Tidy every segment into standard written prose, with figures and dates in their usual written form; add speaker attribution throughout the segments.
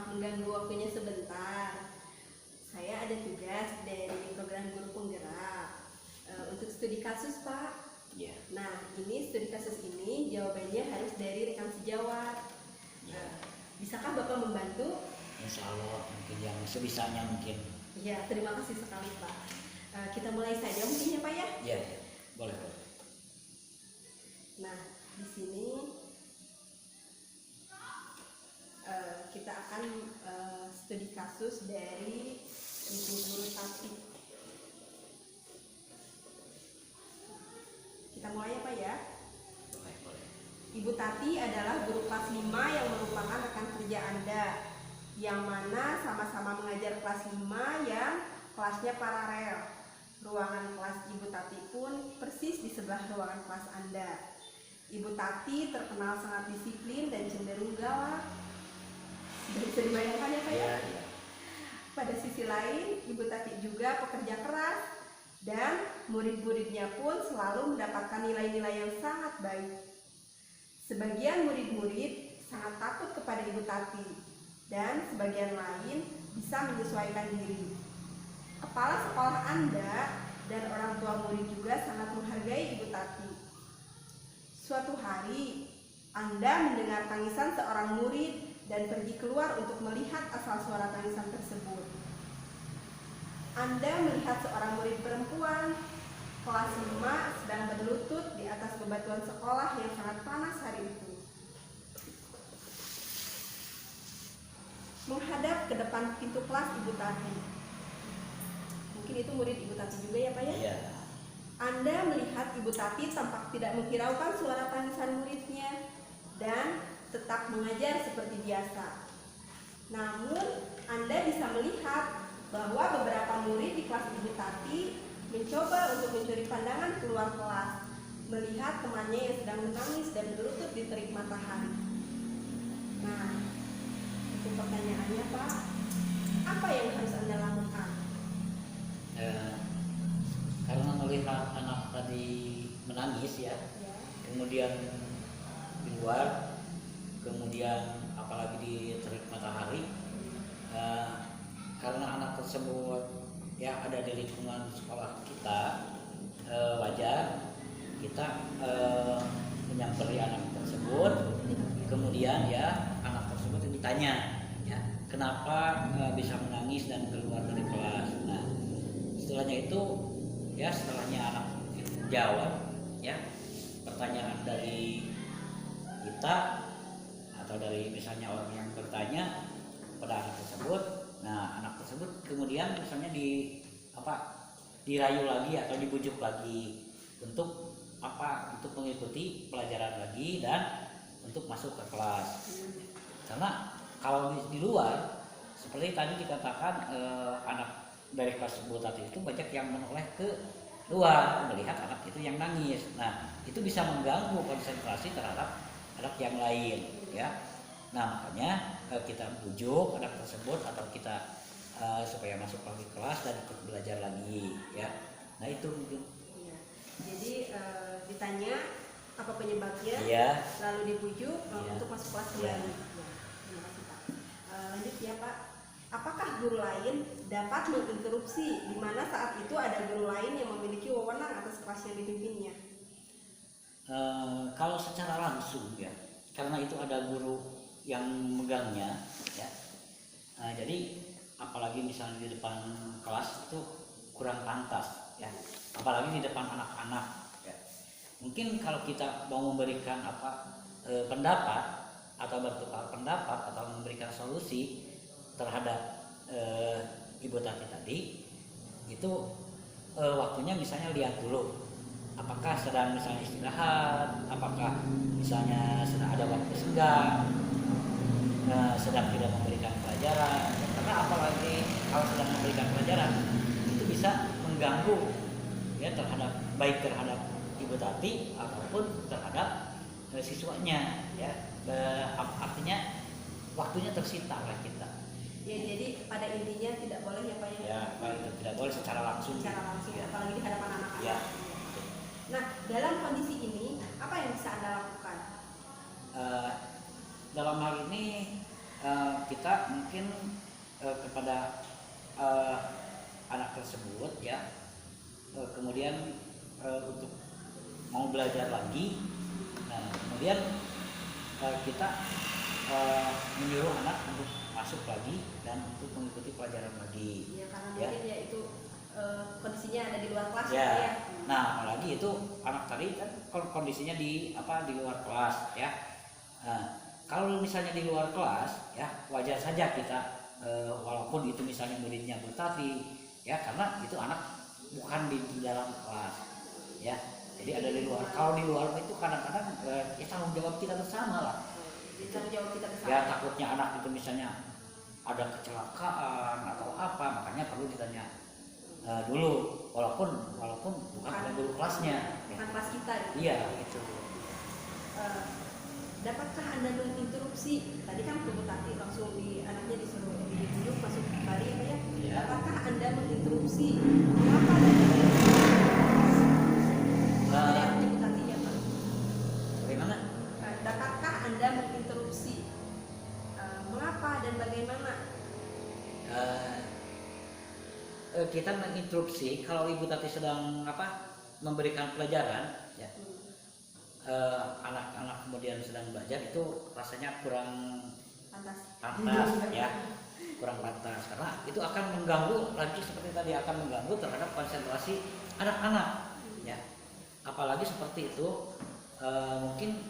Speaker 1: maaf mengganggu waktunya sebentar. Saya ada tugas dari program Guru Penggerak untuk studi kasus, Pak.
Speaker 2: Ya.
Speaker 1: Nah, ini studi kasus ini jawabannya harus dari rekan sejawat.
Speaker 2: Ya.
Speaker 1: Bisakah Bapak membantu?
Speaker 2: Insya Allah mungkin yang sebisanya mungkin.
Speaker 1: Ya, terima kasih sekali, Pak. Kita mulai saja mungkin ya, Pak ya?
Speaker 2: Ya, boleh.
Speaker 1: Nah, di sini kita akan studi kasus dari Ibu Guru Tati. Kita mulai ya, Pak ya?
Speaker 2: Boleh.
Speaker 1: Ibu Tati adalah guru kelas 5 yang merupakan rekan kerja Anda, yang mana sama-sama mengajar kelas 5 yang kelasnya paralel. Ruangan kelas Ibu Tati pun persis di sebelah ruangan kelas Anda. Ibu Tati terkenal sangat disiplin dan cenderung galak. Bisa dibayangkan ya, Pak ya?
Speaker 2: Ya.
Speaker 1: Pada sisi lain, Ibu Tati juga pekerja keras dan murid-muridnya pun selalu mendapatkan nilai-nilai yang sangat baik. Sebagian murid-murid sangat takut kepada Ibu Tati dan sebagian lain bisa menyesuaikan diri. Kepala sekolah Anda dan orang tua murid juga sangat menghargai Ibu Tati. Suatu hari, Anda mendengar tangisan seorang murid dan pergi keluar untuk melihat asal suara tangisan tersebut. Anda melihat seorang murid perempuan kelas 5 sedang berlutut di atas bebatuan sekolah yang sangat panas hari itu. Menghadap ke depan pintu kelas Ibu Tati. Mungkin itu murid Ibu Tati juga ya, Pak ya?
Speaker 2: Iya.
Speaker 1: Anda melihat Ibu Tati tampak tidak menghiraukan suara tangisan muridnya dan tetap mengajar seperti biasa. Namun, Anda bisa melihat bahwa beberapa murid di kelas Ibu Tati mencoba untuk mencuri pandangan keluar kelas, melihat temannya yang sedang menangis dan berlutut di terik matahari. Nah, itu pertanyaannya, Pak. Apa yang harus Anda lakukan?
Speaker 2: Karena melihat anak tadi menangis ya. Kemudian di luar, kemudian apalagi di terik matahari, karena anak tersebut ya ada di lingkungan sekolah kita, wajar kita menyamperi anak tersebut, kemudian ya anak tersebut ditanya ya kenapa bisa menangis dan keluar dari kelas. Nah, setelahnya itu ya setelahnya anak jawab ya pertanyaan dari kita atau dari misalnya orang yang bertanya pada anak tersebut. Nah, anak tersebut kemudian misalnya dirayu lagi atau dibujuk lagi untuk untuk mengikuti pelajaran lagi dan untuk masuk ke kelas. Karena kalau di luar seperti tadi dikatakan anak dari kelas Ibu Tati itu banyak yang menoleh ke luar melihat anak itu yang nangis. Nah, itu bisa mengganggu konsentrasi terhadap anak yang lain ya. Nah, makanya kita bujuk anak tersebut atau kita supaya masuk lagi kelas dan ikut belajar lagi ya. Nah, itu mungkin.
Speaker 1: Ya. Jadi ditanya apa penyebabnya,
Speaker 2: ya.
Speaker 1: Lalu dibujuk untuk masuk kelas kembali.
Speaker 2: Ya.
Speaker 1: Terima kasih, Pak. Lanjut ya, Pak. Apakah guru lain dapat menginterupsi di mana saat itu ada guru lain yang memiliki wewenang atas kelas yang dipimpinnya?
Speaker 2: Kalau secara langsung ya, karena itu ada guru yang megangnya ya. Jadi apalagi misalnya di depan kelas itu kurang pantas ya, apalagi di depan anak-anak ya. Mungkin kalau kita mau memberikan pendapat atau bertukar pendapat atau memberikan solusi terhadap Ibu Tati tadi itu waktunya misalnya lihat dulu apakah sedang misalnya istirahat, apakah misalnya sedang ada waktu senggang, sedang tidak memberikan pelajaran. Karena apalagi kalau sedang memberikan pelajaran itu bisa mengganggu ya baik terhadap Ibu Tati ataupun terhadap siswanya ya. Artinya waktunya tersita oleh kita.
Speaker 1: Ya, jadi pada intinya tidak boleh ya, Pak ya?
Speaker 2: Ya, tidak boleh secara langsung.
Speaker 1: Secara langsung, ya. Apalagi di hadapan anak-anak.
Speaker 2: Ya.
Speaker 1: Nah, dalam kondisi ini apa yang bisa Anda lakukan?
Speaker 2: Dalam hal ini kita mungkin kepada anak tersebut ya, kemudian untuk mau belajar lagi, nah kemudian kita menyuruh anak untuk masuk lagi dan untuk mengikuti pelajaran lagi.
Speaker 1: Ya, karena
Speaker 2: Ya.
Speaker 1: mungkin ya itu kondisinya ada di luar kelas
Speaker 2: Ya.
Speaker 1: ya.
Speaker 2: Nah, apalagi itu anak tadi kan kondisinya di luar kelas ya. Nah, kalau misalnya di luar kelas ya wajar saja kita walaupun itu misalnya muridnya Bu Tati ya, karena itu anak bukan di dalam kelas ya. Jadi ada di luar. Kalau di luar itu kadang-kadang ya tanggung jawab kita bersama lah.
Speaker 1: Tanggung jawab kita bersama.
Speaker 2: Ya takutnya anak itu misalnya ada kecelakaan atau apa, makanya perlu ditanya dulu walaupun bukan guru kelasnya.
Speaker 1: Bukan kelas kita.
Speaker 2: Iya itu.
Speaker 1: Dapatkah Anda menginterupsi? Tadi kan Bu Tati langsung anaknya disuruh duduk masuk kembali ya.
Speaker 2: Ya.
Speaker 1: Dapatkah Anda menginterupsi? Mengapa dan tadi aku Bu Tati ya Pak.
Speaker 2: Bagaimana?
Speaker 1: Dapatkah Anda menginterupsi? Mengapa dan bagaimana?
Speaker 2: Kita menginterupsi kalau Ibu Tati sedang memberikan pelajaran ya. Anak-anak kemudian sedang belajar itu rasanya kurang pantas ya, kurang pantas karena itu akan mengganggu lagi seperti tadi, akan mengganggu terhadap konsentrasi anak-anak ya. Apalagi seperti itu mungkin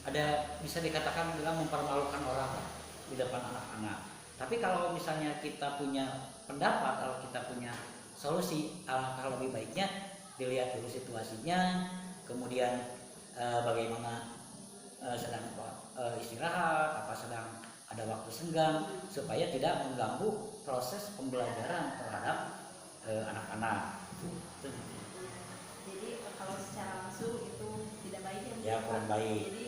Speaker 2: ada bisa dikatakan bilang mempermalukan orang di depan anak-anak. Tapi kalau misalnya kita punya pendapat, kalau kita punya solusi, alangkah lebih baiknya dilihat dulu situasinya, kemudian bagaimana sedang istirahat, apa sedang ada waktu senggang, supaya tidak mengganggu proses pembelajaran terhadap anak-anak.
Speaker 1: Jadi kalau secara langsung itu tidak baik
Speaker 2: Ya, kurang baik.
Speaker 1: Jadi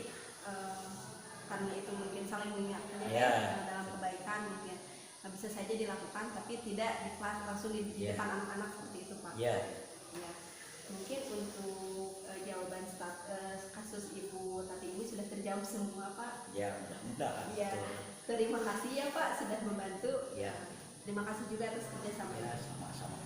Speaker 1: karena itu mungkin saling mengingatkan
Speaker 2: Ya.
Speaker 1: dalam kebaikan mungkin bisa saja dilakukan, tapi tidak di kelas langsung di
Speaker 2: Ya.
Speaker 1: depan anak-anak seperti itu Pak.
Speaker 2: Ya.
Speaker 1: Ya. Mungkin untuk jawaban kasus Ibu Tati ini sudah terjawab semua Pak.
Speaker 2: Ya, mudah-mudahan.
Speaker 1: Ya. Terima kasih ya Pak sudah membantu.
Speaker 2: Ya.
Speaker 1: Terima kasih juga atas kerjasamanya.
Speaker 2: Ya, sama-sama.